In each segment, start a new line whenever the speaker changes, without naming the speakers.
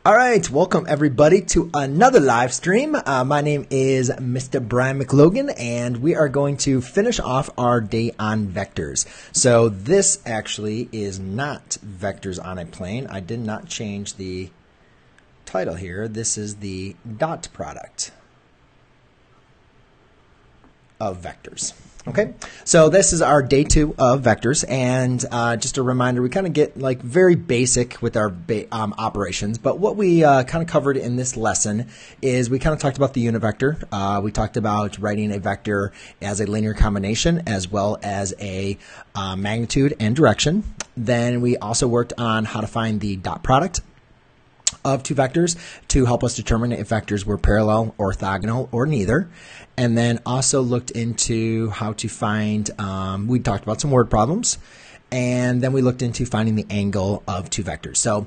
All right, welcome everybody to another live stream. My name is Mr. Brian McLogan, and we are going to finish off our day on vectors. So this actually is not vectors on a plane. I did not change the title here. This is the dot product of vectors. Okay, so this is our day 2 of vectors, and just a reminder, we kind of get like very basic with our operations, but what we kind of covered in this lesson is we kind of talked about the unit vector. We talked about writing a vector as a linear combination as well as a magnitude and direction. Then we also worked on how to find the dot product of two vectors to help us determine if vectors were parallel, orthogonal, or neither. And then also looked into how to find, we talked about some word problems, and then we looked into finding the angle of two vectors. So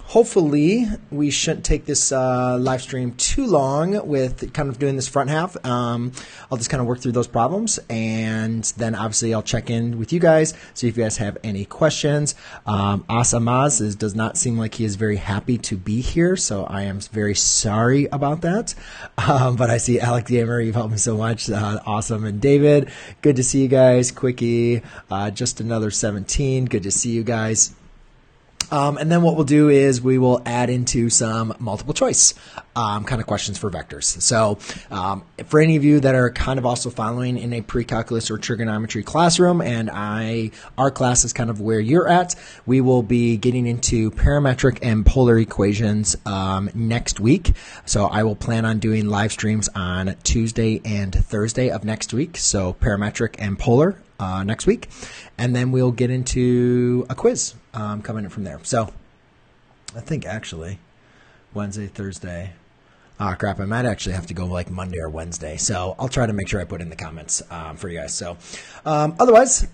hopefully we shouldn't take this live stream too long with kind of doing this front half. I'll just kind of work through those problems, and then obviously I'll check in with you guys, see if you guys have any questions. Asamaz does not seem like he is very happy to be here, so I am very sorry about that. But I see Alec Gamer, you've helped me so much. Awesome. And David, good to see you guys. Quickie, just another 17. Good to see you guys. And then what we'll do is we will add into some multiple choice kind of questions for vectors. So for any of you that are kind of also following in a pre-calculus or trigonometry classroom, and our class is kind of where you're at, we will be getting into parametric and polar equations next week. So I will plan on doing live streams on Tuesday and Thursday of next week. So parametric and polar next week. And then we'll get into a quiz coming in from there. So I think actually Wednesday, Thursday. Crap, I might actually have to go like Monday or Wednesday. So I'll try to make sure I put in the comments for you guys. So otherwise,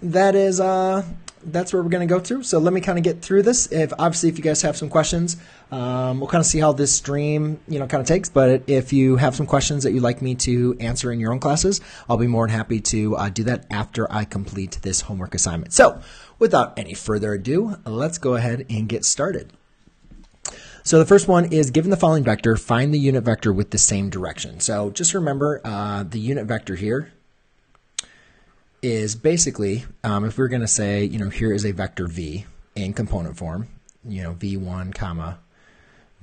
that's where we're going to go through. So let me kind of get through this. Obviously, if you guys have some questions, we'll kind of see how this stream, kind of takes. But if you have some questions that you'd like me to answer in your own classes, I'll be more than happy to do that after I complete this homework assignment. So without any further ado, let's go ahead and get started. So the first one is, given the following vector, find the unit vector with the same direction. So just remember the unit vector here is basically, if we're going to say, here is a vector v in component form, v1 comma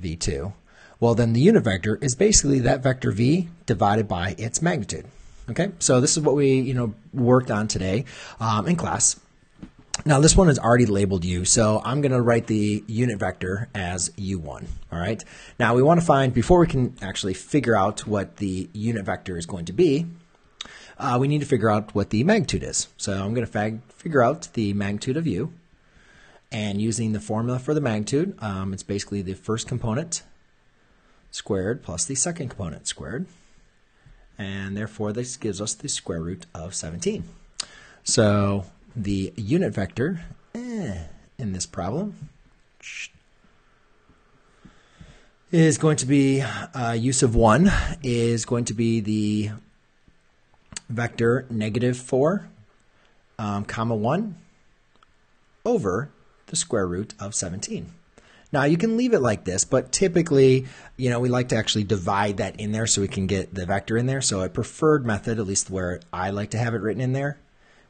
v2, well, then the unit vector is basically that vector v divided by its magnitude. Okay, so this is what we worked on today in class. Now this one is already labeled u, so I'm going to write the unit vector as u1. All right. Now we want to find, before we can actually figure out what the unit vector is going to be, we need to figure out what the magnitude is. So I'm going to figure out the magnitude of u, and using the formula for the magnitude, it's basically the first component squared plus the second component squared, and therefore this gives us the square root of 17. So the unit vector in this problem is going to be use of 1 is going to be the vector -4, comma 1 over the square root of 17. Now you can leave it like this, but typically, we like to actually divide that in there so we can get the vector in there. So a preferred method, at least where I like to have it written in there,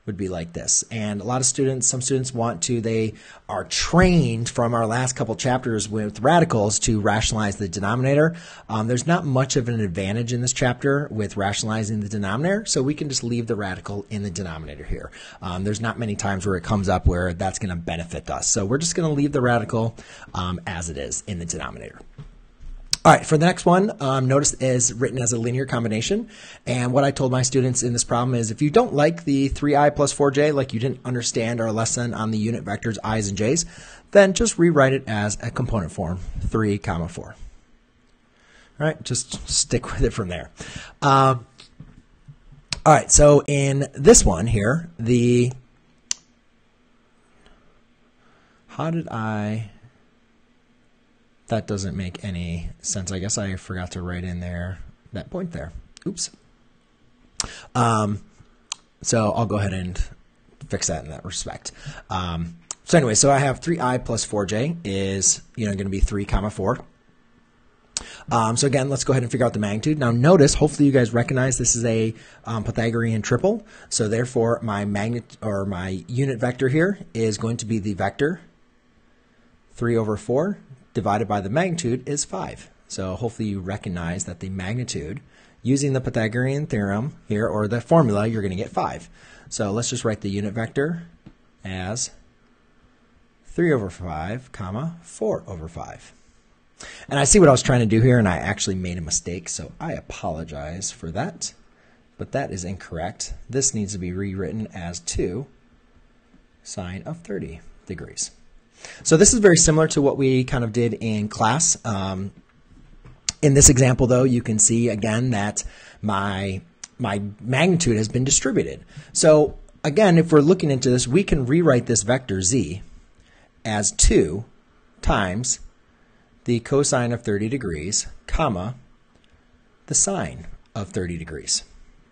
would be like this. And a lot of students, some students they are trained from our last couple chapters with radicals to rationalize the denominator. There's not much of an advantage in this chapter with rationalizing the denominator, so we can just leave the radical in the denominator here. There's not many times where it comes up where that's going to benefit us. So we're just going to leave the radical as it is in the denominator. All right, for the next one, notice it is written as a linear combination. And what I told my students in this problem is, if you don't like the 3i plus 4j, like you didn't understand our lesson on the unit vectors i's and j's, then just rewrite it as a component form, 3 comma 4. All right, just stick with it from there. All right, so in this one here, that doesn't make any sense. I guess I forgot to write in there that point there. Oops. So I'll go ahead and fix that in that respect. So anyway, so I have 3i plus 4j is, going to be 3 comma 4. So again, let's go ahead and figure out the magnitude. Now notice, hopefully you guys recognize this is a Pythagorean triple. So therefore my my unit vector here is going to be the vector 3 over 4 divided by the magnitude is 5. So hopefully you recognize that the magnitude using the Pythagorean theorem here, or the formula, you're going to get 5. So let's just write the unit vector as 3 over 5, comma, 4 over 5. And I see what I was trying to do here, and I actually made a mistake, so I apologize for that. But that is incorrect. This needs to be rewritten as 2 sine of 30 degrees. So this is very similar to what we kind of did in class. In this example, though, you can see again that my magnitude has been distributed. So again, if we're looking into this, we can rewrite this vector z as 2 times the cosine of 30 degrees, comma, the sine of 30 degrees.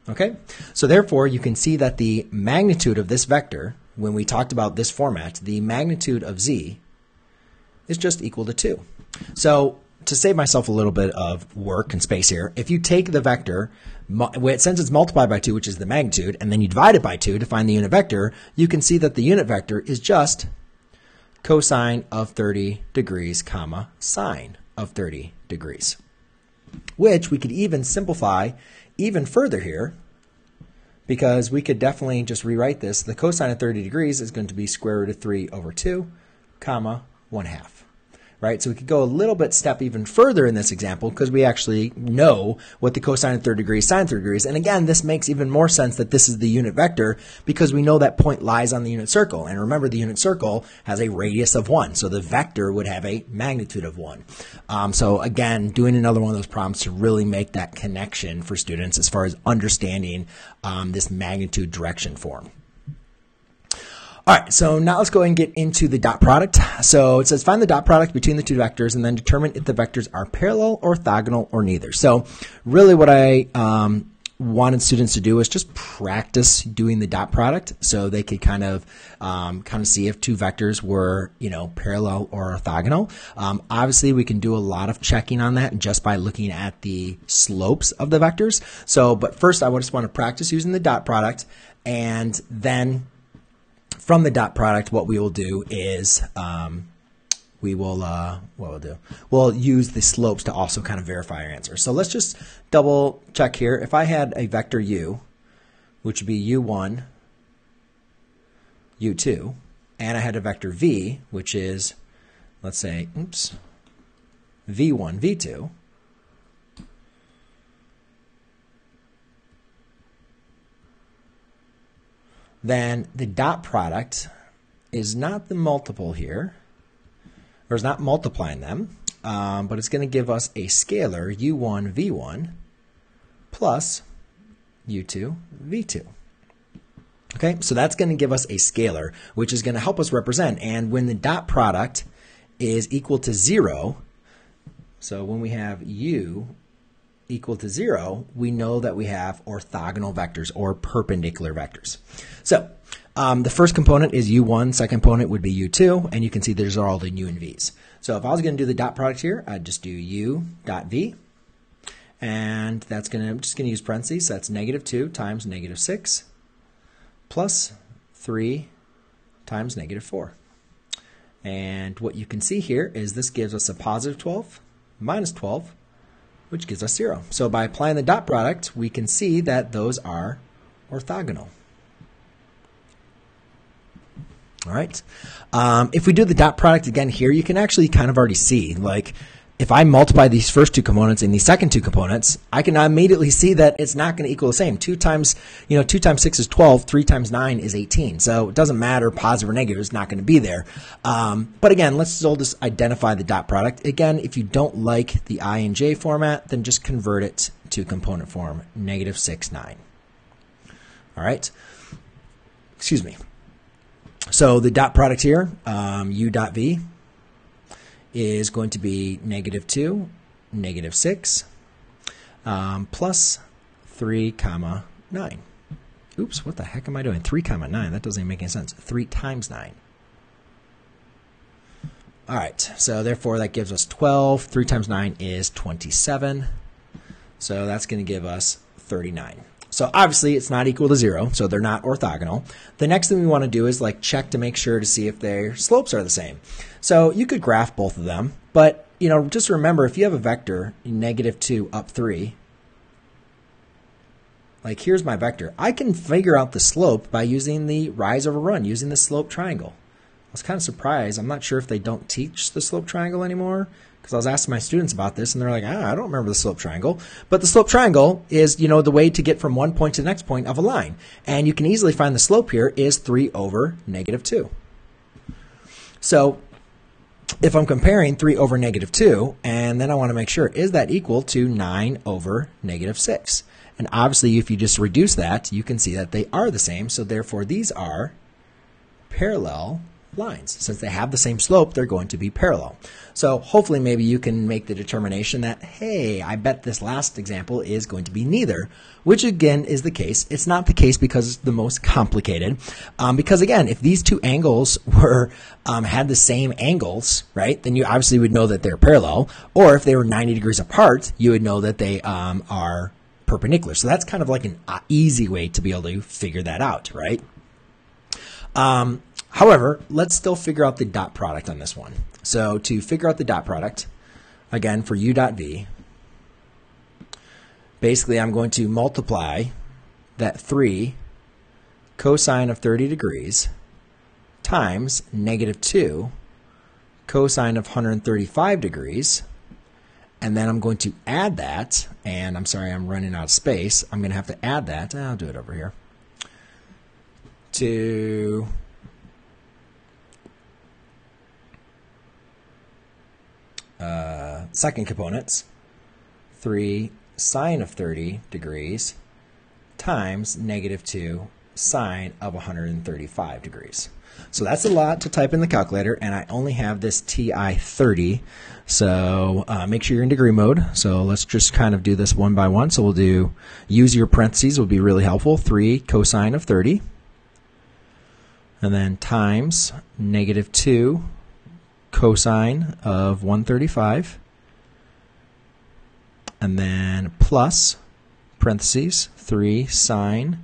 Okay? So therefore, you can see that the magnitude of this vector, when we talked about this format, the magnitude of z is just equal to 2. So to save myself a little bit of work and space here, if you take the vector, since it's multiplied by 2, which is the magnitude, and then you divide it by 2 to find the unit vector, you can see that the unit vector is just cosine of 30 degrees, comma, sine of 30 degrees, which we could even simplify even further here, because we could definitely just rewrite this. The cosine of 30 degrees is going to be square root of 3 over 2, comma, 1/2. Right? So we could go a little bit step even further in this example because we actually know what the cosine of 30 degrees, sine of 30 degrees. And again, this makes even more sense that this is the unit vector because we know that point lies on the unit circle. And remember, the unit circle has a radius of 1. So the vector would have a magnitude of 1. So again, doing another one of those problems to really make that connection for students as far as understanding this magnitude direction form. All right, so now let's go ahead and get into the dot product. So it says find the dot product between the two vectors and then determine if the vectors are parallel, orthogonal, or neither. So really what I wanted students to do is just practice doing the dot product so they could kind of see if two vectors were, parallel or orthogonal. Obviously, we can do a lot of checking on that just by looking at the slopes of the vectors. So, but first I just want to practice using the dot product, and then from the dot product, what we will do is we'll use the slopes to also kind of verify our answer. So let's just double check here. If I had a vector u, which would be u1, u2, and I had a vector v, which is, let's say, v1, v2, then the dot product is not the multiple here, or is not multiplying them, but it's going to give us a scalar u1 v1 plus u2 v2. Okay, so that's going to give us a scalar, which is going to help us represent. And when the dot product is equal to 0, so when we have u equal to 0, we know that we have orthogonal vectors or perpendicular vectors. So the first component is u1, second component would be u2, and you can see these are all the u and v's. So if I was going to do the dot product here, I'd just do u dot v, and that's I'm just going to use parentheses, so that's -2 times -6 plus 3 times -4. And what you can see here is this gives us a positive 12 minus 12, which gives us 0. So by applying the dot product, we can see that those are orthogonal. All right. If we do the dot product again here, you can actually kind of already see, like, if I multiply these first two components and these second two components, I can immediately see that it's not going to equal the same. 2 times 6 is 12, 3 times 9 is 18. So it doesn't matter, positive or negative, it's not going to be there. But again, let's still just identify the dot product. Again, if you don't like the I and J format, then just convert it to component form, -6, 9. All right. Excuse me. So the dot product here, u dot v, is going to be -2, -6, plus 3 comma 9. Oops, what the heck am I doing? 3 comma 9, that doesn't even make any sense. 3 times 9. All right, so therefore that gives us 12. 3 times 9 is 27. So that's going to give us 39. So obviously it's not equal to 0, so they're not orthogonal. The next thing we want to do is like check to make sure to see if their slopes are the same. So you could graph both of them, but just remember if you have a vector -2 up 3, like here's my vector, I can figure out the slope by using the rise over run, using the slope triangle. I was kind of surprised. I'm not sure if they don't teach the slope triangle anymore, because I was asking my students about this, and they're like, I don't remember the slope triangle. But the slope triangle is, the way to get from one point to the next point of a line. And you can easily find the slope here is 3 over -2. So if I'm comparing 3 over -2, and then I want to make sure, is that equal to 9 over -6? And obviously, if you just reduce that, you can see that they are the same. So therefore, these are parallel lines. Since they have the same slope, they're going to be parallel. So hopefully maybe you can make the determination that, hey, I bet this last example is going to be neither, which again is the case. It's not the case because it's the most complicated. Because again, if these two angles were had the same angles, right, then you obviously would know that they're parallel. Or if they were 90 degrees apart, you would know that they are perpendicular. So that's kind of like an easy way to be able to figure that out, right? However, let's still figure out the dot product on this one. So to figure out the dot product, again, for u dot v, basically I'm going to multiply that 3 cosine of 30 degrees times -2 cosine of 135 degrees, and then I'm going to add that, and I'm sorry, I'm running out of space. I'm going to have to add that, I'll do it over here, to second components, 3 sine of 30 degrees times -2 sine of 135 degrees. So that's a lot to type in the calculator, and I only have this TI-30. So make sure you're in degree mode. So let's just kind of do this one by one. So we'll do, use your parentheses will be really helpful, 3 cosine of 30, and then times -2 cosine of 135, and then plus parentheses 3 sine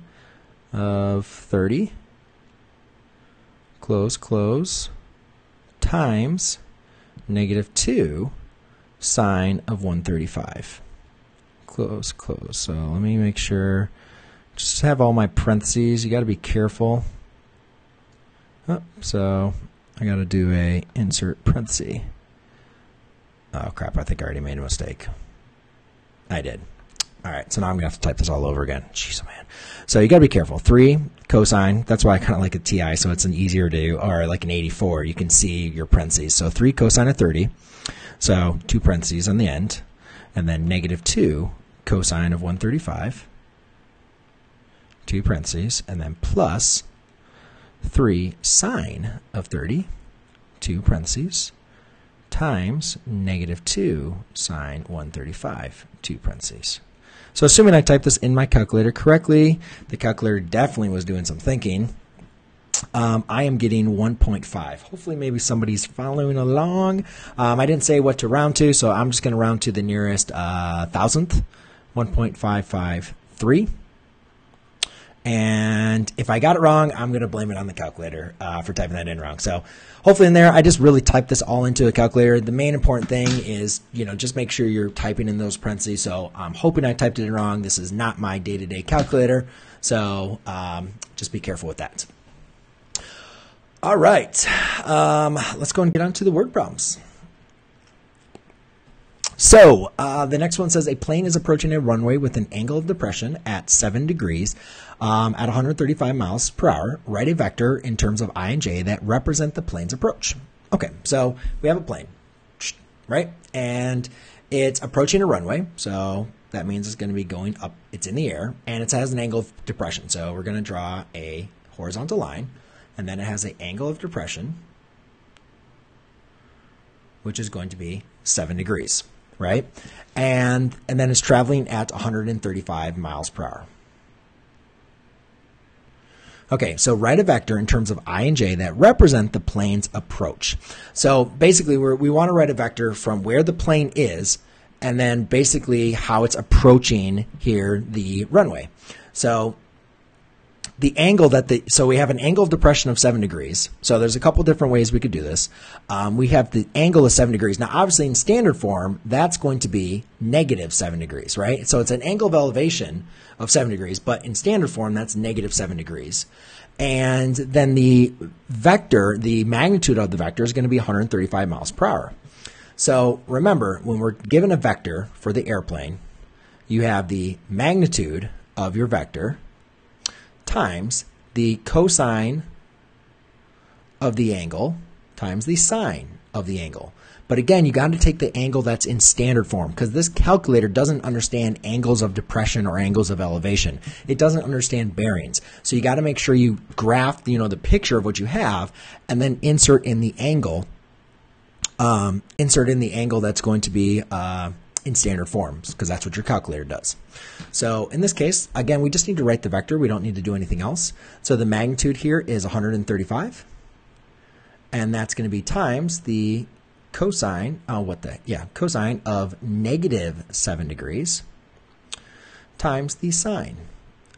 of 30, close, times -2 sine of 135, close. So let me make sure, just have all my parentheses. You got to be careful. So I got to do a insert parenthesis. Oh crap, I think I already made a mistake. I did. All right, so now I'm going to have to type this all over again. Jeez, oh man. So you got to be careful. 3 cosine, that's why I kind of like a TI, so it's an easier to, or like an 84, you can see your parentheses. So 3 cosine of 30, so 2 parentheses on the end, and then -2 cosine of 135, 2 parentheses, and then plus 3 sine of 30, 2 parentheses, times -2 sine 135, 2 parentheses. So assuming I typed this in my calculator correctly, the calculator definitely was doing some thinking, I am getting 1.5. Hopefully maybe somebody's following along. I didn't say what to round to, so I'm just going to round to the nearest thousandth, 1.553. And if I got it wrong, I'm going to blame it on the calculator for typing that in wrong. So hopefully in there, I just really typed this all into a calculator. The main important thing is, just make sure you're typing in those parentheses. So I'm hoping I typed it in wrong. This is not my day-to-day calculator. So just be careful with that. All right. Let's go and get on to the word problems. So the next one says a plane is approaching a runway with an angle of depression at 7 degrees at 135 miles per hour. Write a vector in terms of I and j that represent the plane's approach. Okay, so we have a plane, right? And it's approaching a runway, so that means it's going to be going up. It's in the air, and it has an angle of depression. So we're going to draw a horizontal line, and then it has an angle of depression, which is going to be 7 degrees. Right? And then it's traveling at 135 miles per hour. Okay, so write a vector in terms of I and j that represent the plane's approach. So basically, we want to write a vector from where the plane is, and then basically how it's approaching here the runway. So the angle so we have an angle of depression of 7 degrees. So there's a couple different ways we could do this. We have the angle of 7 degrees. Now, obviously, in standard form, that's going to be negative 7 degrees, right? So it's an angle of elevation of 7 degrees, but in standard form, that's negative 7 degrees. And then the vector, the magnitude of the vector is going to be 135 miles per hour. So remember, when we're given a vector for the airplane, you have the magnitude of your vector times the cosine of the angle times the sine of the angle. But again, you got to take the angle that's in standard form, because this calculator doesn't understand angles of depression or angles of elevation. It doesn't understand bearings. So you got to make sure you graph, the picture of what you have, and then insert in the angle. Insert in the angle that's going to be in standard forms, because that's what your calculator does. So in this case, again, we just need to write the vector. We don't need to do anything else. So the magnitude here is 135, and that's going to be times the cosine, cosine of negative 7 degrees times the sine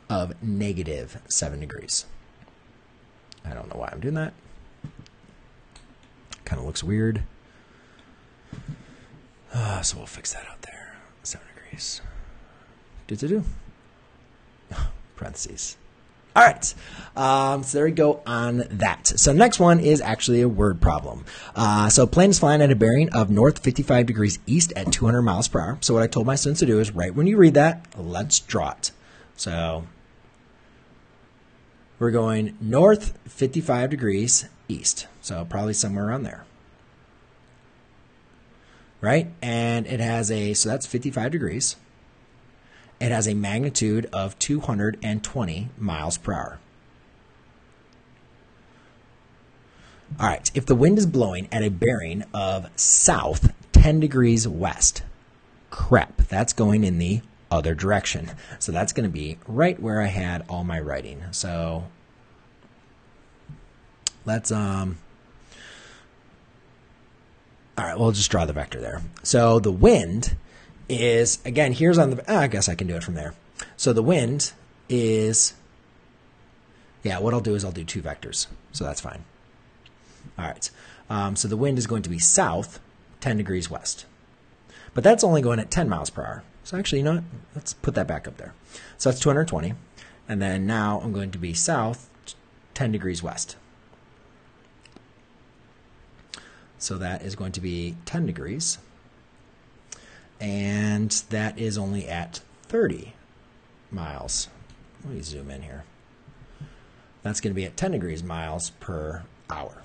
of negative 7 degrees. I don't know why I'm doing that. Kind of looks weird. So we'll fix that out there. 7 degrees. Parentheses. All right. So there we go on that. So next one is actually a word problem. So plane is flying at a bearing of north 55 degrees east at 200 miles per hour. So what I told my students to do is right when you read that, let's draw it. So we're going north 55 degrees east. So probably somewhere around there. Right? And it has so that's 55 degrees. It has a magnitude of 220 miles per hour. All right, if the wind is blowing at a bearing of south 10 degrees west, crap, that's going in the other direction. So that's going to be right where I had all my writing. So let's all right, we'll just draw the vector there. So the wind is, again, here's on the, I guess I can do it from there. So the wind is, what I'll do is I'll do two vectors. So that's fine. All right. So the wind is going to be south 10 degrees west. But that's only going at 10 miles per hour. So actually, you know what? Let's put that back up there. So that's 220. And then now I'm going to be south 10 degrees west. So that is going to be 10 degrees. And that is only at 30 miles. Let me zoom in here. That's going to be at 10 degrees miles per hour.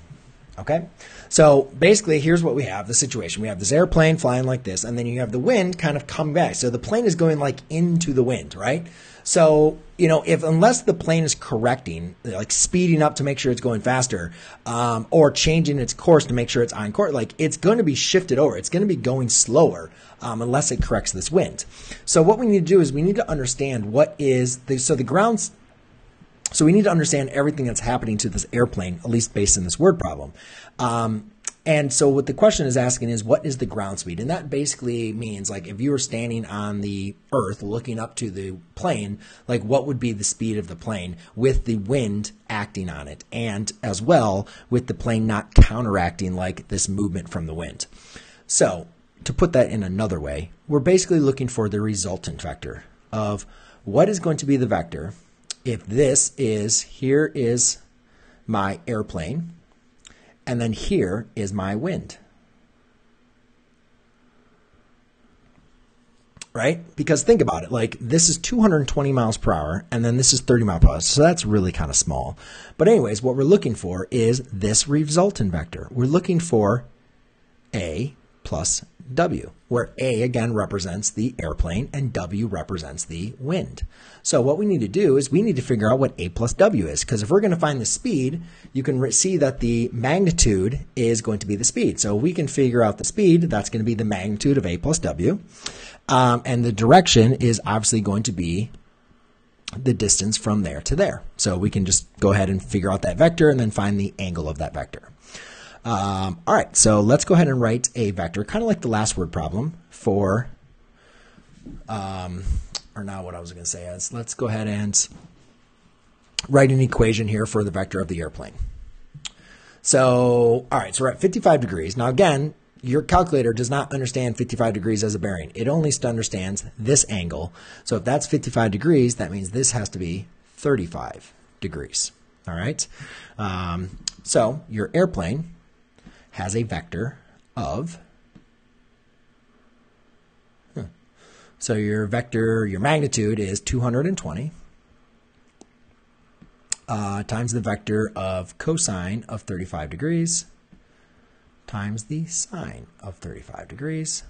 Okay? So basically, here's what we have, the situation. We have this airplane flying like this, and then you have the wind kind of come back. So the plane is going like into the wind, right? So, unless the plane is correcting, like speeding up to make sure it's going faster, or changing its course to make sure it's on course, like it's going to be shifted over. It's going to be going slower unless it corrects this wind. So what we need to do is we need to understand what is the ground. So we need to understand everything that's happening to this airplane, at least based on this word problem. And so what the question is asking is, what is the ground speed? And that basically means, like, if you were standing on the earth looking up to the plane, like, what would be the speed of the plane with the wind acting on it, and as well with the plane not counteracting, like, this movement from the wind. So to put that in another way, we're basically looking for the resultant vector of what is going to be the vector if here is my airplane, and then here is my wind. Right? Because think about it, like this is 220 miles per hour, and then this is 30 miles per hour, so that's really kind of small. But anyways, what we're looking for is this resultant vector. We're looking for A plus W, where A again represents the airplane and W represents the wind. So what we need to do is we need to figure out what A plus W is, because if we're going to find the speed, you can see that the magnitude is going to be the speed. So we can figure out the speed, that's going to be the magnitude of A plus W. And the direction is obviously going to be the distance from there to there. So we can just go ahead and figure out that vector and then find the angle of that vector. All right, so let's go ahead and write a vector, kind of like the last word problem for, or now what I was going to say is, let's go ahead and write an equation here for the vector of the airplane. So, all right, so we're at 55 degrees. Now again, your calculator does not understand 55 degrees as a bearing. It only understands this angle. So if that's 55 degrees, that means this has to be 35 degrees. All right. So your airplane has a vector of, so your vector, your magnitude is 220 times the vector of cosine of 35 degrees times the sine of 35 degrees.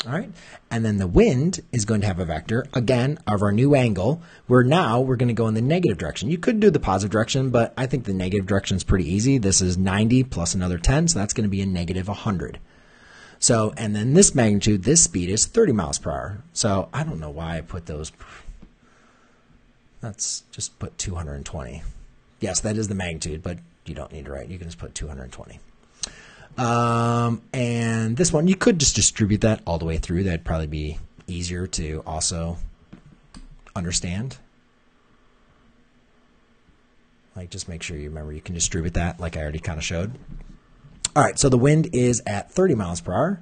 All right, and then the wind is going to have a vector, again, of our new angle, where now we're going to go in the negative direction. You could do the positive direction, but I think the negative direction is pretty easy. This is 90 plus another 10, so that's going to be a negative 100. So, and then this magnitude, this speed is 30 miles per hour. So I don't know why I put those. Let's just put 220. Yes, that is the magnitude, but you don't need to write. You can just put 220. And this one, you could just distribute that all the way through. That'd probably be easier to also understand. Like, just make sure you remember you can distribute that like I already kind of showed. All right, so the wind is at 30 miles per hour.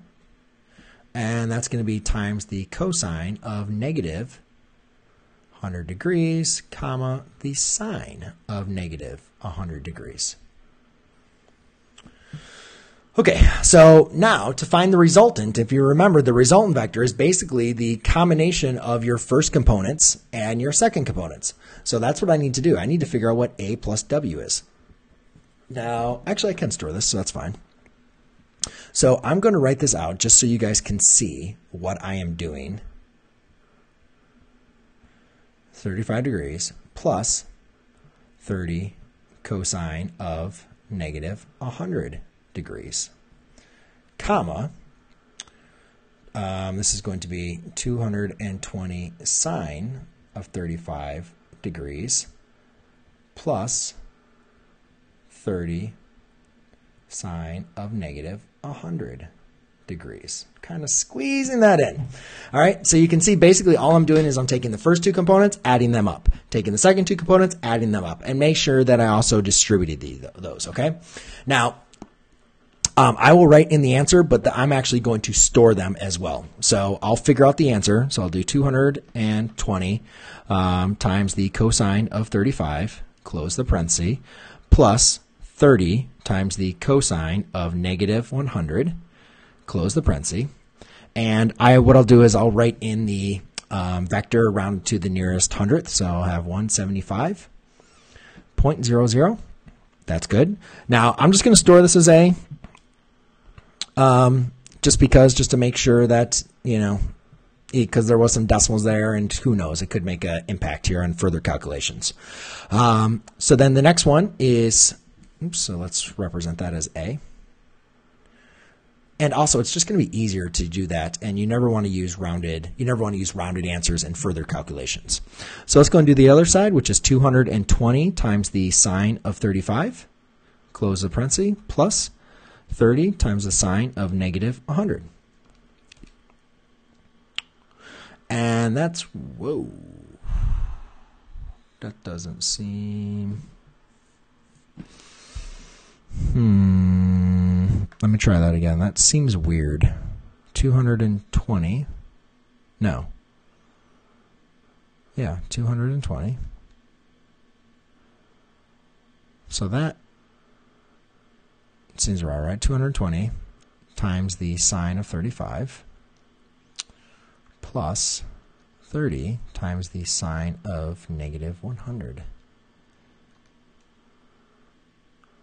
And that's going to be times the cosine of negative 100 degrees, comma, the sine of negative 100 degrees. Okay, so now to find the resultant, if you remember, the resultant vector is basically the combination of your first components and your second components. So that's what I need to do. I need to figure out what A plus W is. Now, actually, I can store this, so that's fine. So I'm going to write this out just so you guys can see what I am doing. 35 degrees plus 30 cosine of negative 100 degrees, comma, this is going to be 220 sine of 35 degrees plus 30 sine of negative 100 degrees. Kind of squeezing that in. All right, so you can see basically all I'm doing is I'm taking the first two components, adding them up, taking the second two components, adding them up, and make sure that I also distributed those, okay? Now, I will write in the answer, but I'm actually going to store them as well. So I'll figure out the answer. So I'll do 220 times the cosine of 35, close the parenthesis, plus 30 times the cosine of negative 100, close the parenthesis. And what I'll do is I'll write in the vector rounded to the nearest hundredth. So I'll have 175.00. That's good. Now I'm just going to store this as A. Just to make sure that, you know, because there was some decimals there, and who knows, it could make an impact here on further calculations. So then the next one is, so let's represent that as A. And also, it's just going to be easier to do that, and you never want to use rounded answers in further calculations. So let's go and do the other side, which is 220 times the sine of 35, close the parenthesis, plus 30 times the sine of negative 100. And that's, whoa, that doesn't seem, let me try that again. That seems weird. 220, no. Yeah, 220. So that seems about right. 220 times the sine of 35 plus 30 times the sine of negative 100.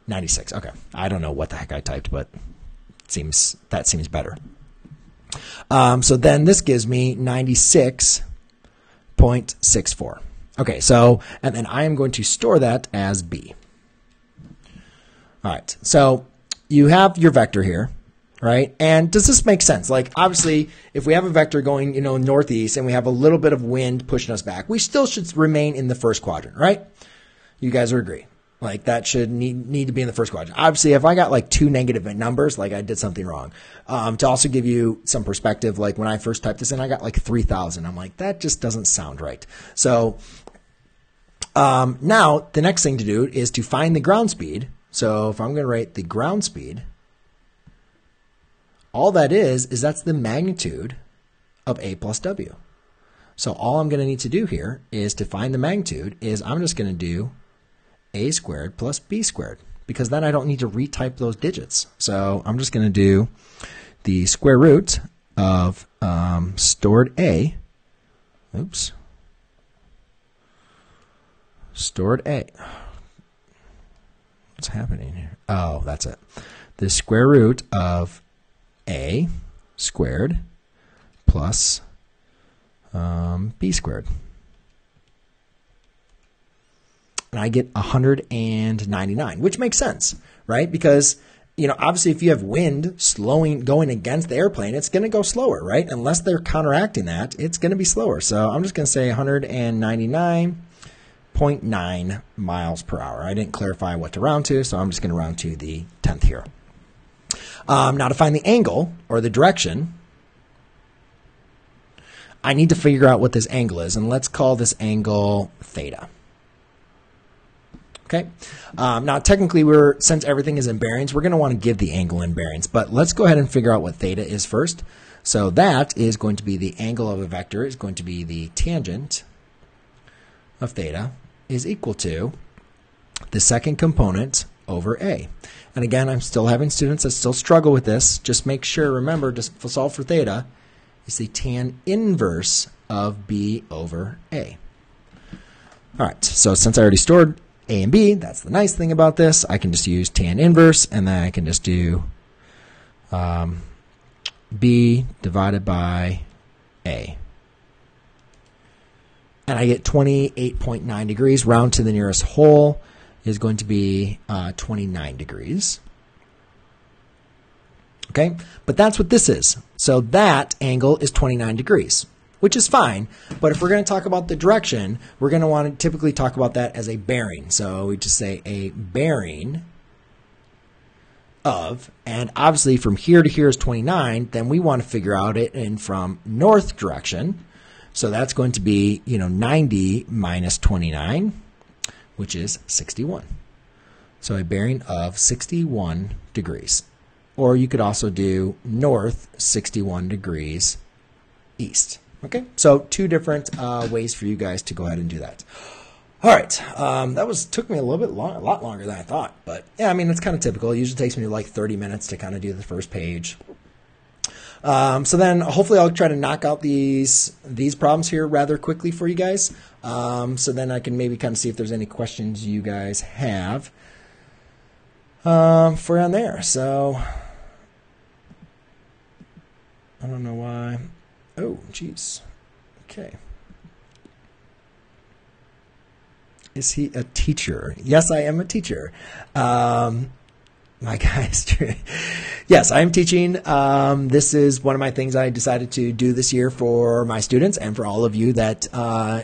96. Okay. I don't know what the heck I typed, but that seems better. So then this gives me 96.64. Okay, so, and then I am going to store that as B. All right, so you have your vector here, right? And does this make sense? Like, obviously, if we have a vector going, northeast and we have a little bit of wind pushing us back, we still should remain in the first quadrant, right? You guys would agree. Like, that should need to be in the first quadrant. Obviously, if I got like 2 negative numbers, like I did something wrong. To also give you some perspective, like when I first typed this in, I got like 3,000. I'm like, that just doesn't sound right. So now the next thing to do is to find the ground speed. So if I'm going to write the ground speed, all that is that's the magnitude of A plus W. So all I'm going to need to do here is to find the magnitude is I'm just going to do A squared plus B squared, because then I don't need to retype those digits. So I'm just going to do the square root of stored A. Oops. Stored A. What's happening here? Oh, that's it. The square root of A squared plus B squared. And I get 199, which makes sense, right? Because, obviously if you have wind going against the airplane, it's going to go slower, right? Unless they're counteracting that, it's going to be slower. So I'm just going to say 199.9 miles per hour. I didn't clarify what to round to, so I'm just going to round to the 10th here. Now to find the angle or the direction, I need to figure out what this angle is, and let's call this angle theta. Okay. Now, technically, since everything is in bearings, we're going to want to give the angle in bearings. But let's go ahead and figure out what theta is first. So that is going to be the angle of a vector is going to be the tangent of theta is equal to the second component over A. And again, I'm still having students that still struggle with this. Just make sure, remember, to solve for theta is the tan inverse of B over A. All right. So since I already stored A and B, that's the nice thing about this. I can just use tan inverse, and then I can just do B divided by A. And I get 28.9 degrees. Round to the nearest whole is going to be 29 degrees. Okay, but that's what this is. So that angle is 29 degrees, which is fine. But if we're going to talk about the direction, we're going to want to typically talk about that as a bearing. So we just say a bearing of, and obviously from here to here is 29, then we want to figure out it in from north direction. So that's going to be, 90 minus 29, which is 61. So a bearing of 61 degrees. Or you could also do north 61 degrees east. Okay, so 2 different ways for you guys to go ahead and do that. All right, that took me a lot longer than I thought, but yeah, I mean, it's kind of typical. It usually takes me like 30 minutes to kind of do the first page. So then hopefully I'll try to knock out these problems here rather quickly for you guys. So then I can maybe kind of see if there's any questions you guys have for on there. So I don't know why. Oh, geez. Okay. Is he a teacher? Yes, I am a teacher. My guys, yes, I am teaching. This is one of my things I decided to do this year for my students and for all of you that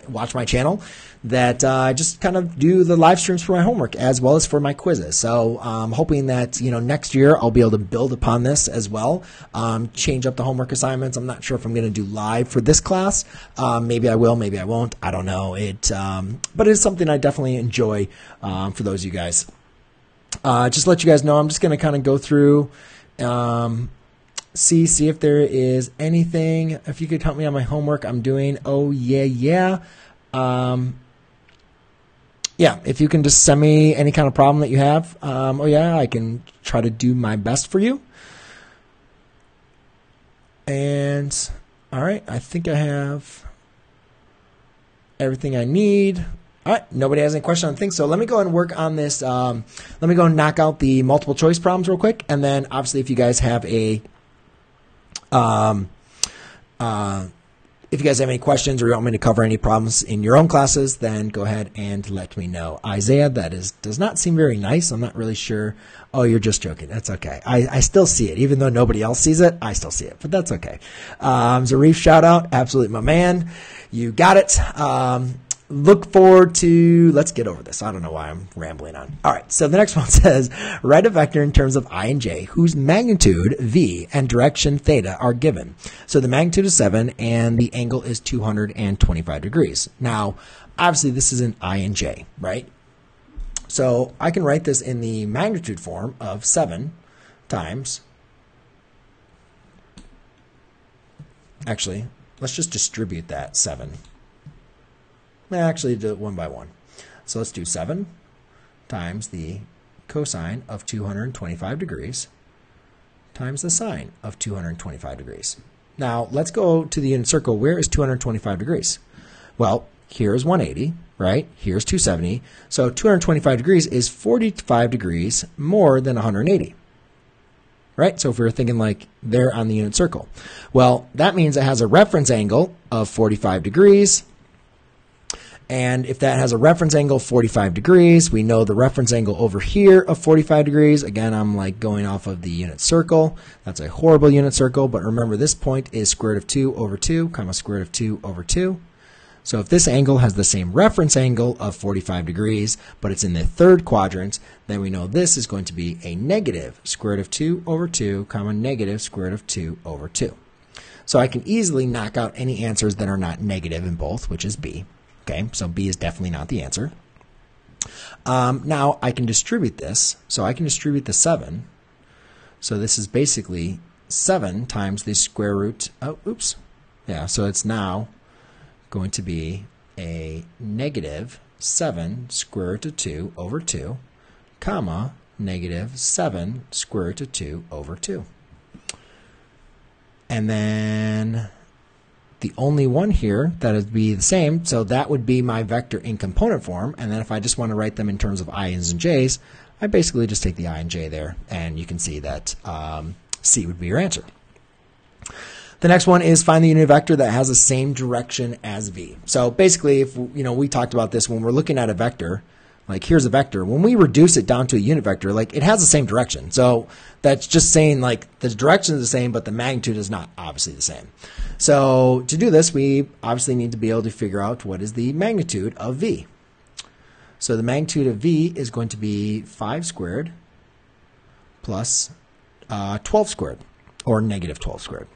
watch my channel, that I just kind of do the live streams for my homework as well as for my quizzes. So I'm hoping that, next year I'll be able to build upon this as well, change up the homework assignments. I'm not sure if I'm going to do live for this class. Maybe I will, maybe I won't. I don't know. But it's something I definitely enjoy for those of you guys. Just let you guys know, I'm just going to kind of go through, see if there is anything. If you could help me on my homework I'm doing. Oh, yeah. Yeah, if you can just send me any kind of problem that you have. Oh, yeah, I can try to do my best for you. And, all right, I think I have everything I need. All right, nobody has any question on things, so let me go ahead and work on this. Let me go and knock out the multiple choice problems real quick, and then obviously if you guys have a If you guys have any questions or you want me to cover any problems in your own classes, then go ahead and let me know. Isaiah, does not seem very nice. I'm not really sure. Oh, you're just joking. That's okay. I still see it. Even though nobody else sees it, I still see it. But that's okay. Zarif, shout out. Absolutely my man. You got it. Look forward to, let's get over this. I don't know why I'm rambling on. All right, so the next one says, write a vector in terms of I and j whose magnitude, v, and direction, theta, are given. So the magnitude is 7, and the angle is 225 degrees. Now, obviously, this is an I and j, right? So I can write this in the magnitude form of 7 times, actually, let's just distribute that 7. Actually, do it one by one. So let's do 7 times the cosine of 225 degrees times the sine of 225 degrees. Now, let's go to the unit circle. Where is 225 degrees? Well, here is 180, right? Here's 270. So 225 degrees is 45 degrees more than 180. Right? So if we were thinking like there on the unit circle. Well, that means it has a reference angle of 45 degrees. And if that has a reference angle of 45 degrees, we know the reference angle over here of 45 degrees. Again, I'm like going off of the unit circle. That's a horrible unit circle, but remember this point is square root of 2 over 2, comma square root of 2 over 2. So if this angle has the same reference angle of 45 degrees, but it's in the third quadrant, then we know this is going to be a negative square root of 2 over 2, comma negative square root of 2 over 2. So I can easily knock out any answers that are not negative in both, which is B. Okay, so B is definitely not the answer. Now I can distribute this. So I can distribute the 7. So this is basically 7 times the square root. Oh, oops. Yeah, so it's now going to be a negative 7 square root of 2 over 2, comma, negative 7 square root of 2 over 2. And then the only one here that would be the same, so that would be my vector in component form. And then if I just want to write them in terms of i's and j's, I basically just take the I and j there, and you can see that C would be your answer. The next one is find the unit vector that has the same direction as v. So basically, if we talked about this when we're looking at a vector, like here's a vector. When we reduce it down to a unit vector, like it has the same direction. So that's just saying like the direction is the same, but the magnitude is not obviously the same. So to do this, we obviously need to be able to figure out what is the magnitude of v. So the magnitude of v is going to be 5 squared plus 12 squared, or negative 12 squared.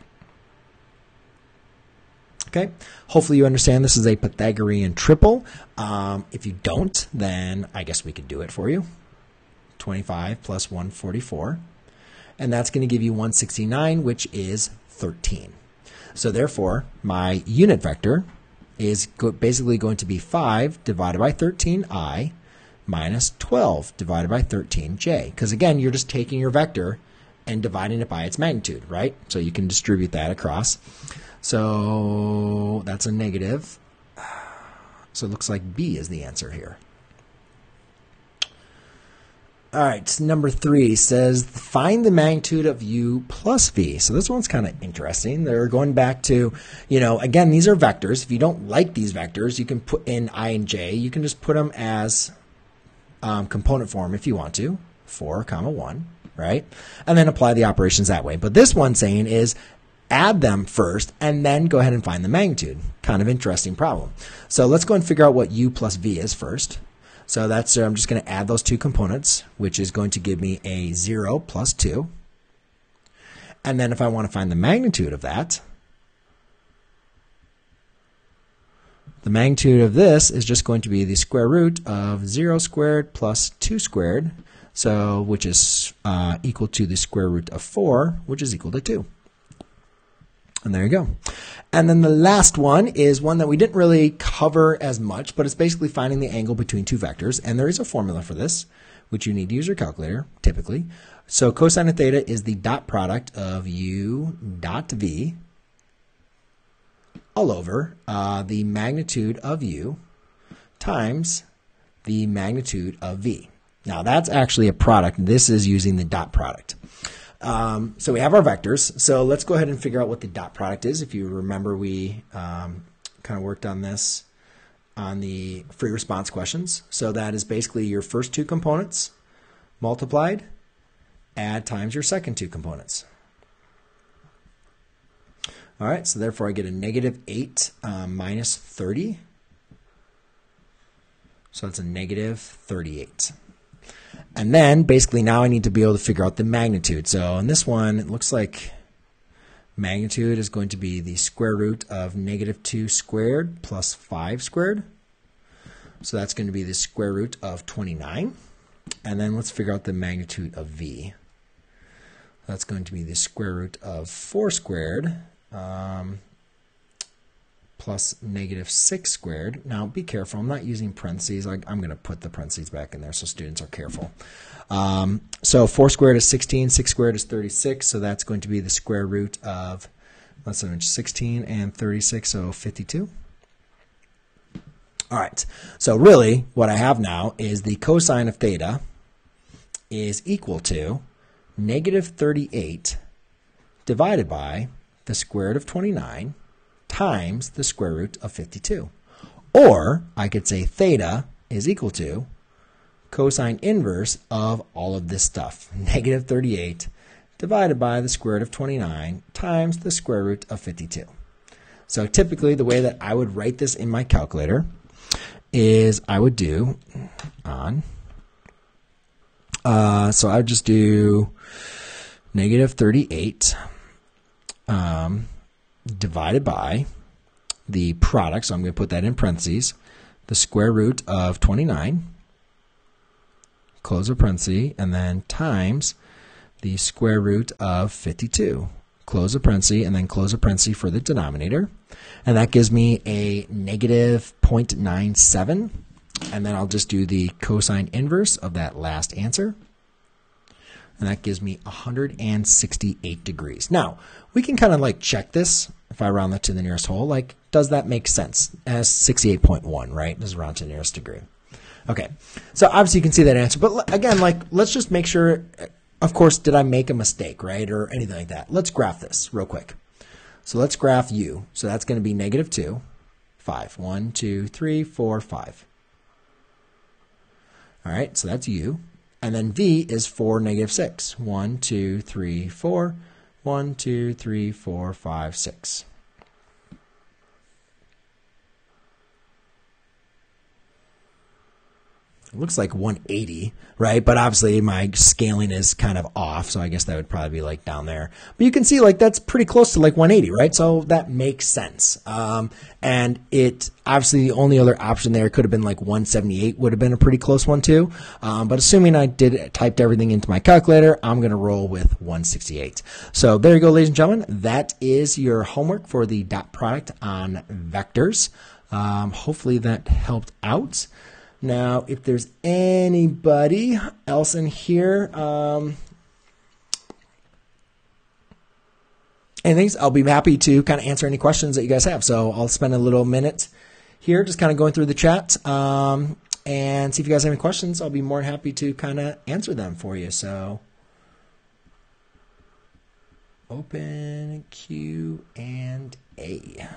Okay, hopefully you understand this is a Pythagorean triple. If you don't, then I guess we could do it for you. 25 plus 144. And that's going to give you 169, which is 13. So therefore, my unit vector is basically going to be 5 divided by 13i minus 12 divided by 13j. Because again, you're just taking your vector and dividing it by its magnitude, right? So you can distribute that across. So that's a negative. So it looks like B is the answer here. All right, number 3 says find the magnitude of u plus v. So this one's kind of interesting. They're going back to, again, these are vectors. If you don't like these vectors, you can put in I and j. You can just put them as component form if you want to, 4, 1, right? And then apply the operations that way. But this one saying is add them first and then go ahead and find the magnitude. Kind of interesting problem. So let's go and figure out what u plus v is first. So that's, I'm just going to add those two components, which is going to give me a 0 plus 2. And then if I want to find the magnitude of that, the magnitude of this is just going to be the square root of 0 squared plus 2 squared, so which is equal to the square root of 4, which is equal to 2. And there you go. And then the last one is one that we didn't really cover as much, but it's basically finding the angle between two vectors. And there is a formula for this, which you need to use your calculator, typically. So cosine of theta is the dot product of u dot v all over the magnitude of u times the magnitude of v. Now that's actually a product. This is using the dot product. So we have our vectors. So let's go ahead and figure out what the dot product is. If you remember, we kind of worked on this on the free response questions. So that is basically your first two components multiplied, add times your second two components. All right, so therefore I get a negative 8 minus 30. So that's a negative 38. And then basically now I need to be able to figure out the magnitude. So in this one, it looks like magnitude is going to be the square root of negative 2 squared plus 5 squared. So that's going to be the square root of 29. And then let's figure out the magnitude of v. That's going to be the square root of 4 squared plus negative 6 squared. Now be careful, I'm not using parentheses. I'm going to put the parentheses back in there so students are careful. So 4 squared is 16, 6 squared is 36, so that's going to be the square root of, let's say, 16 and 36, so 52. All right, so really what I have now is the cosine of theta is equal to negative 38 divided by the square root of 29 times the square root of 52. Or I could say theta is equal to cosine inverse of all of this stuff, negative 38 divided by the square root of 29 times the square root of 52. So typically the way that I would write this in my calculator is I would do so I would just do negative 38 divided by the product, so I'm going to put that in parentheses, the square root of 29, close a parenthesis, and then times the square root of 52, close a parenthesis, and then close a parenthesis for the denominator. And that gives me a negative 0.97, and then I'll just do the cosine inverse of that last answer. And that gives me 168 degrees. Now, we can kind of like check this. If I round that to the nearest whole, like, does that make sense? As 68.1, right? This is round to the nearest degree. Okay, so obviously you can see that answer. But again, like, let's just make sure, of course, did I make a mistake, right? Or anything like that. Let's graph this real quick. So let's graph u. So that's going to be negative 2, 5. 1, 2, 3, 4, 5. All right, so that's u. And then v is 4, negative 6. 1, 2, 3, 4. 1, 2, 3, 4, 5, 6. It looks like 180, right? But obviously my scaling is kind of off, so I guess that would probably be like down there. But you can see like that's pretty close to like 180, right? So that makes sense. And it obviously the only other option there could have been like 178, would have been a pretty close one too. But assuming I typed everything into my calculator, I'm going to roll with 168. So there you go, ladies and gentlemen. That is your homework for the dot product on vectors. Hopefully that helped out. Now, if there's anybody else in here, anything, I'll be happy to kind of answer any questions that you guys have. So I'll spend a little minute here just kind of going through the chat and see if you guys have any questions. I'll be more than happy to kind of answer them for you. So open Q&A.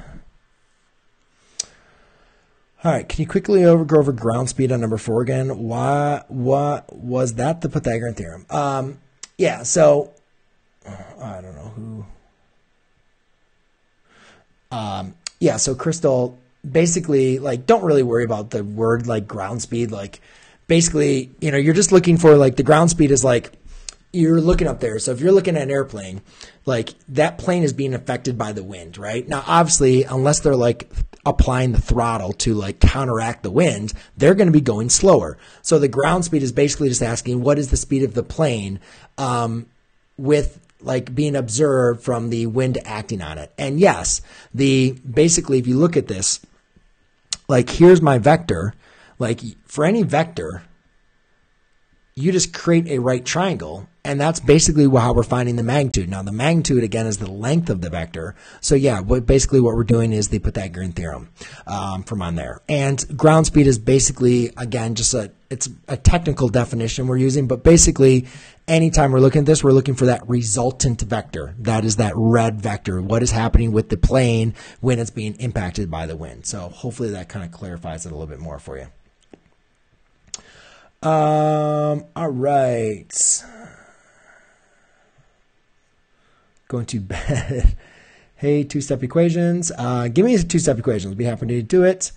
All right, can you quickly go over ground speed on number 4 again? What was that? The Pythagorean theorem. Yeah, so I don't know who. Yeah, so Crystal, basically, like, don't really worry about the word like ground speed. Like, basically, you know, you're just looking for like the ground speed is like you're looking up there. So if you're looking at an airplane, like that plane is being affected by the wind, right? Now, obviously, unless they're like applying the throttle to like counteract the wind, they're going to be going slower. So the ground speed is basically just asking what is the speed of the plane with like being observed from the wind acting on it. And yes, basically if you look at this, like here's my vector, like for any vector, you just create a right triangle, and that's basically how we're finding the magnitude. Now, the magnitude, again, is the length of the vector. So, yeah, basically what we're doing is the Pythagorean theorem from on there. And ground speed is basically, again, just it's a technical definition we're using, but basically anytime we're looking at this, we're looking for that resultant vector. That is that red vector. What is happening with the plane when it's being impacted by the wind? So hopefully that kind of clarifies it a little bit more for you. All right. Going to bed. Hey, two-step equations. Give me two-step equations. Be happy to do it.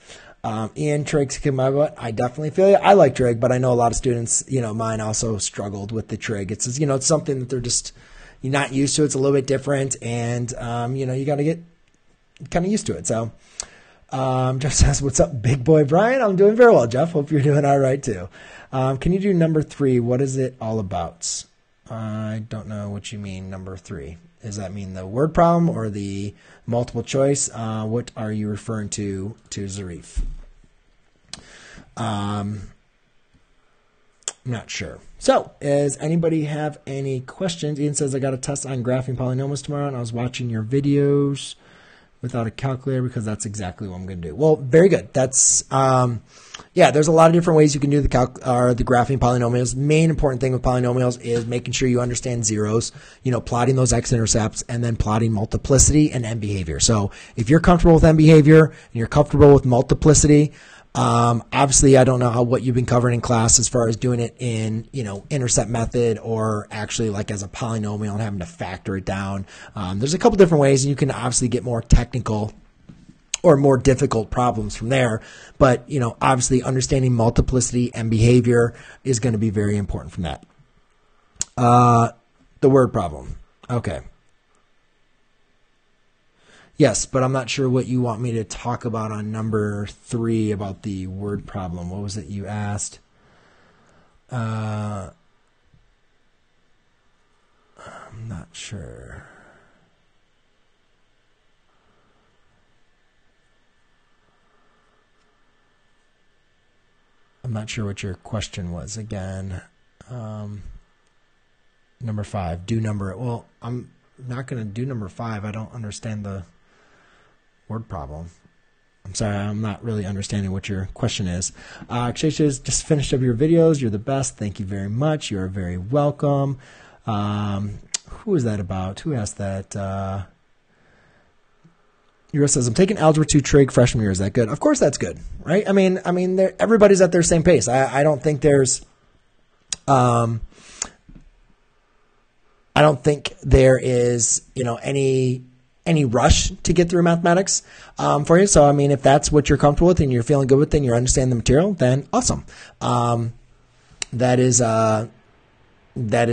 Ian, Trig's kicking my butt. I definitely feel you. I like trig, but I know a lot of students, mine also struggled with the trig. It's, it's something that you're not used to. It's a little bit different, and, you got to get kind of used to it. So, Jeff says, what's up, big boy Brian? I'm doing very well, Jeff. Hope you're doing all right, too. Can you do number 3? What is it all about? I don't know what you mean, number 3. Does that mean the word problem or the multiple choice? What are you referring to Zarif? I'm not sure. So, does anybody have any questions? Ian says, I got a test on graphing polynomials tomorrow, and I was watching your videos without a calculator because that's exactly what I'm going to do. Well, very good. That's, there's a lot of different ways you can do the graphing polynomials. Main important thing with polynomials is making sure you understand zeros, plotting those x-intercepts, and then plotting multiplicity and end behavior. So if you're comfortable with end behavior and you're comfortable with multiplicity, obviously I don't know what you've been covering in class as far as doing it in, intercept method or actually like as a polynomial and having to factor it down. There's a couple different ways, and you can obviously get more technical or more difficult problems from there. But, obviously understanding multiplicity and behavior is going to be very important from that. The word problem. Okay. Yes, but I'm not sure what you want me to talk about on number 3 about the word problem. What was it you asked? I'm not sure. I'm not sure what your question was again. Number 5, do number. Well, I'm not going to do number 5. I don't understand the word problem. I'm sorry, I'm not really understanding what your question is. Akshay just finished up your videos. You're the best. Thank you very much. You're very welcome. Who is that about? Who asked that? Euro says, I'm taking Algebra 2 trig freshman year. Is that good? Of course that's good, right? I mean, everybody's at their same pace. I don't think there's, I don't think there is, any rush to get through mathematics for you. So, if that's what you're comfortable with and you're feeling good with and you understand the material, then awesome. That is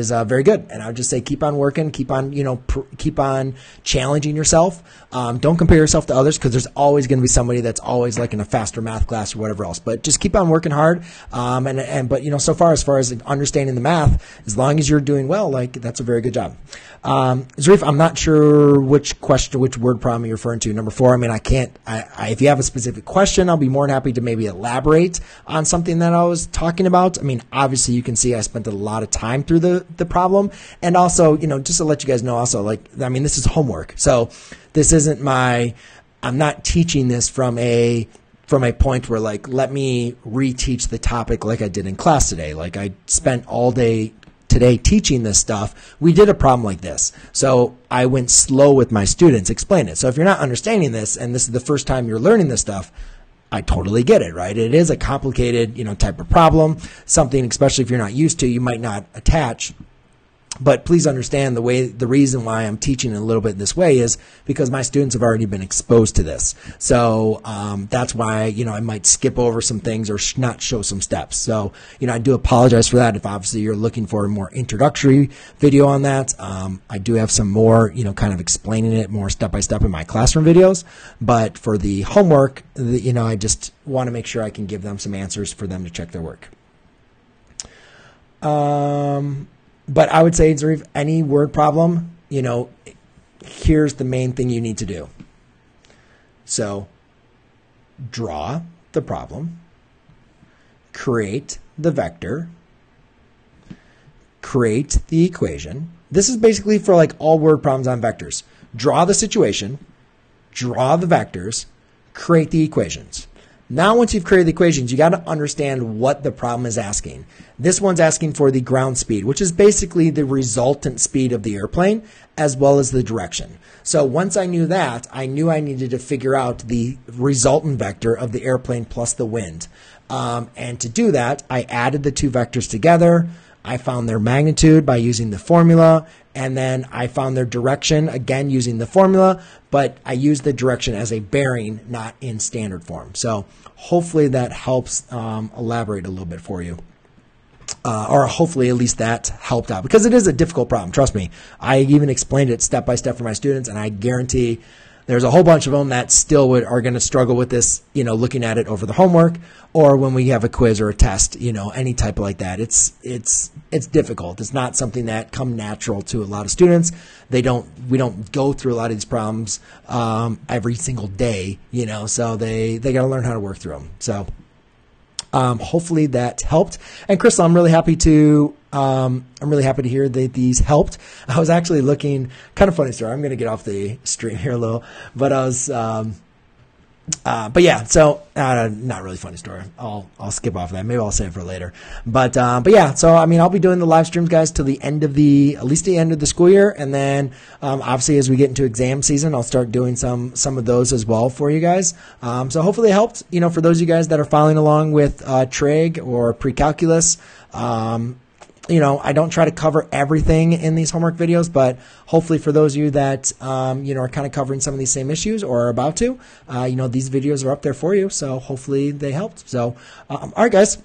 very good. And I would just say keep on working, keep on, keep on challenging yourself. Don't compare yourself to others because there's always going to be somebody that's always like in a faster math class or whatever else. But just keep on working hard. But so far as understanding the math, as long as you're doing well, that's a very good job. Zarif, I'm not sure which word problem you're referring to. Number 4, if you have a specific question, I'll be more than happy to maybe elaborate on something that I was talking about. Obviously you can see I spent a lot of time through the problem, and also, just to let you guys know also, this is homework. So this isn't I'm not teaching this from a point where let me reteach the topic like I did in class today. I spent all day today teaching this stuff. We did a problem like this. So I went slow with my students, explain it. So if you're not understanding this and this is the first time you're learning this stuff, I totally get it, right? It is a complicated, type of problem, something, especially if you're not used to, you might not attach. But please understand the reason why I'm teaching it a little bit this way is because my students have already been exposed to this. So that's why, I might skip over some things or not show some steps. So, I do apologize for that if obviously you're looking for a more introductory video on that. I do have some more, kind of explaining it more step by step in my classroom videos. But for the homework, I just want to make sure I can give them some answers for them to check their work. But I would say, Zarif, any word problem, here's the main thing you need to do. So draw the problem, create the vector, create the equation. This is basically for like all word problems on vectors. Draw the situation, draw the vectors, create the equations. Now, once you've created the equations, you got to understand what the problem is asking. This one's asking for the ground speed, which is basically the resultant speed of the airplane, as well as the direction. So once I knew that, I knew I needed to figure out the resultant vector of the airplane plus the wind. And to do that, I added the two vectors together. I found their magnitude by using the formula, and then I found their direction, again, using the formula, but I used the direction as a bearing, not in standard form. So hopefully that helps elaborate a little bit for you. Or hopefully at least that helped out, because it is a difficult problem. Trust me. I even explained it step by step for my students, and I guarantee there's a whole bunch of them that still are going to struggle with this, looking at it over the homework or when we have a quiz or a test, any type of like that. It's difficult. It's not something that come natural to a lot of students. We don't go through a lot of these problems every single day, so they got to learn how to work through them. So hopefully that helped. And Crystal, I'm really happy to hear that these helped. I was actually looking, kind of funny story. I'm going to get off the stream here a little, but I was, but yeah, so not really funny story. I'll skip off that. Maybe I'll save it for later. But yeah, so I mean, I'll be doing the live streams, guys, till the end of at least the end of the school year, and then obviously as we get into exam season, I'll start doing some of those as well for you guys. So hopefully it helped. For those of you guys that are following along with trig or pre-calculus. I don't try to cover everything in these homework videos, but hopefully for those of you that, are kind of covering some of these same issues or are about to, these videos are up there for you. So hopefully they helped. So, all right, guys,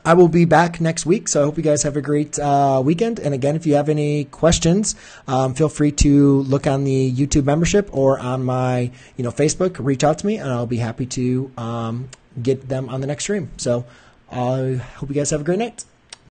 I will be back next week. So I hope you guys have a great weekend. And again, if you have any questions, feel free to look on the YouTube membership or on my, Facebook, reach out to me, and I'll be happy to get them on the next stream. So I hope you guys have a great night.